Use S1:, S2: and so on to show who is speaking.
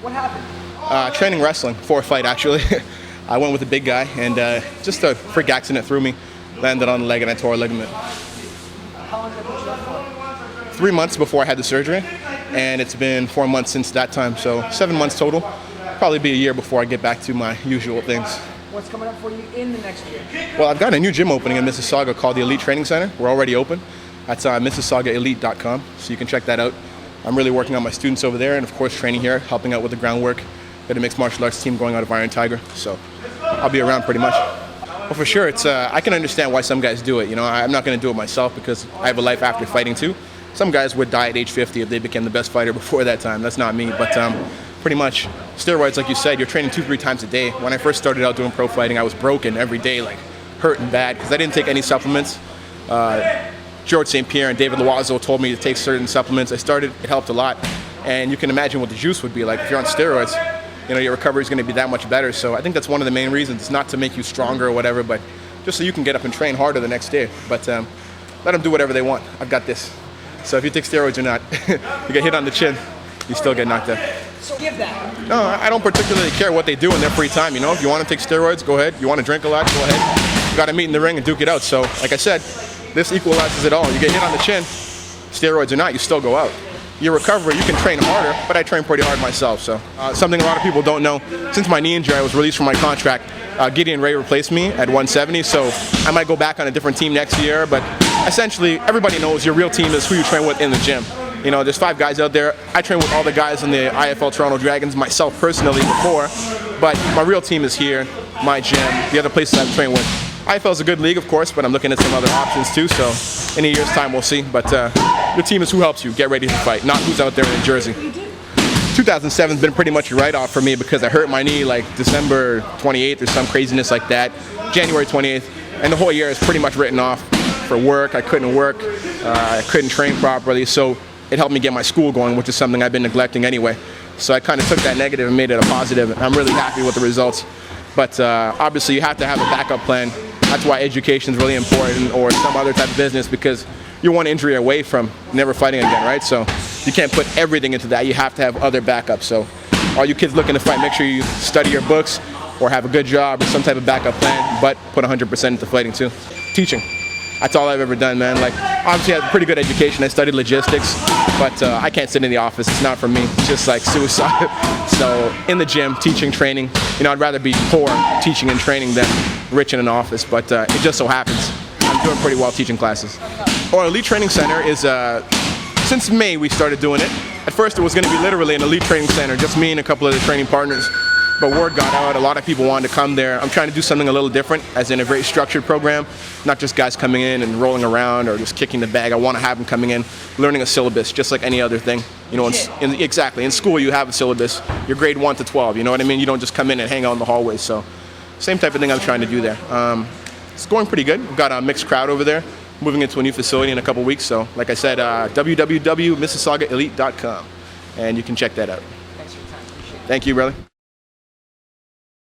S1: What happened?
S2: Training wrestling for a fight, actually. I went with a big guy, and just a freak accident threw me. Landed on the leg, and I tore a ligament.
S1: How long did it put you up for?
S2: 3 months before I had the surgery, and it's been 4 months since that time, so 7 months total. Probably be a year before I get back to my usual things.
S1: What's coming up for you in the next year?
S2: Well, I've got a new gym opening in Mississauga called the Elite Training Center. We're already open. That's MississaugaElite.com, so you can check that out. I'm really working on my students over there, and of course training here, helping out with the groundwork. Got a mixed martial arts team going out of Iron Tiger, so I'll be around pretty much. Well, for sure, I can understand why some guys do it. You know, I'm not going to do it myself because I have a life after fighting too. Some guys would die at age 50 if they became the best fighter before that time. That's not me, but pretty much steroids, like you said, you're training 2-3 times a day. When I first started out doing pro fighting, I was broken every day, like hurting bad, because I didn't take any supplements. George St. Pierre and David Loiseau told me to take certain supplements. I started, it helped a lot. And you can imagine what the juice would be like if you're on steroids. You know, your recovery is going to be that much better. So I think that's one of the main reasons. It's not to make you stronger or whatever, but just so you can get up and train harder the next day. But let them do whatever they want. I've got this. So if you take steroids or not, you get hit on the chin, you still get knocked out.
S1: So give that.
S2: No, I don't particularly care what they do in their free time. You know, if you want to take steroids, go ahead. You want to drink a lot, go ahead. You got to meet in the ring and duke it out. So like I said, this equalizes it all. You get hit on the chin, steroids or not, you still go out. Your recovery, you can train harder, but I train pretty hard myself. So something a lot of people don't know, since my knee injury, I was released from my contract. Gideon Ray replaced me at 170, so I might go back on a different team next year, but essentially everybody knows your real team is who you train with in the gym. You know, there's 5 guys out there. I train with all the guys in the IFL Toronto Dragons myself personally before, but my real team is here, my gym, the other places I've trained with. IFL is a good league, of course, but I'm looking at some other options too, so in a year's time we'll see. But your team is who helps you get ready to fight, not who's out there in Jersey. 2007 has been pretty much a write-off for me because I hurt my knee like December 28th or some craziness like that, January 28th, and the whole year is pretty much written off for work. I couldn't work, I couldn't train properly, so it helped me get my school going, which is something I've been neglecting anyway. So I kind of took that negative and made it a positive, and I'm really happy with the results. But obviously you have to have a backup plan. That's why education is really important, or some other type of business, because you're one injury away from never fighting again, right? So you can't put everything into that. You have to have other backups. So all you kids looking to fight, make sure you study your books or have a good job or some type of backup plan, but put 100% into fighting too. Teaching. That's all I've ever done, man. Like, obviously I have a pretty good education. I studied logistics, but I can't sit in the office. It's not for me. It's just like suicide. So in the gym, teaching, training. You know, I'd rather be poor teaching and training than rich in an office, but it just so happens I'm doing pretty well teaching classes. Our Elite Training Center is, since May we started doing it. At first it was going to be literally an Elite Training Center, just me and a couple of the training partners. But word got out, a lot of people wanted to come there. I'm trying to do something a little different, as in a very structured program, not just guys coming in and rolling around or just kicking the bag. I want to have them coming in, learning a syllabus, just like any other thing. You know, exactly. In school you have a syllabus. You're grade 1 to 12. You know what I mean? You don't just come in and hang out in the hallways. So, same type of thing I'm trying to do there. It's going pretty good. We've got a mixed crowd over there. Moving into a new facility in a couple weeks. So, like I said, www.mississaugaelite.com, and you can check that out.
S1: Thanks for your time. Appreciate it.
S2: Thank you, brother.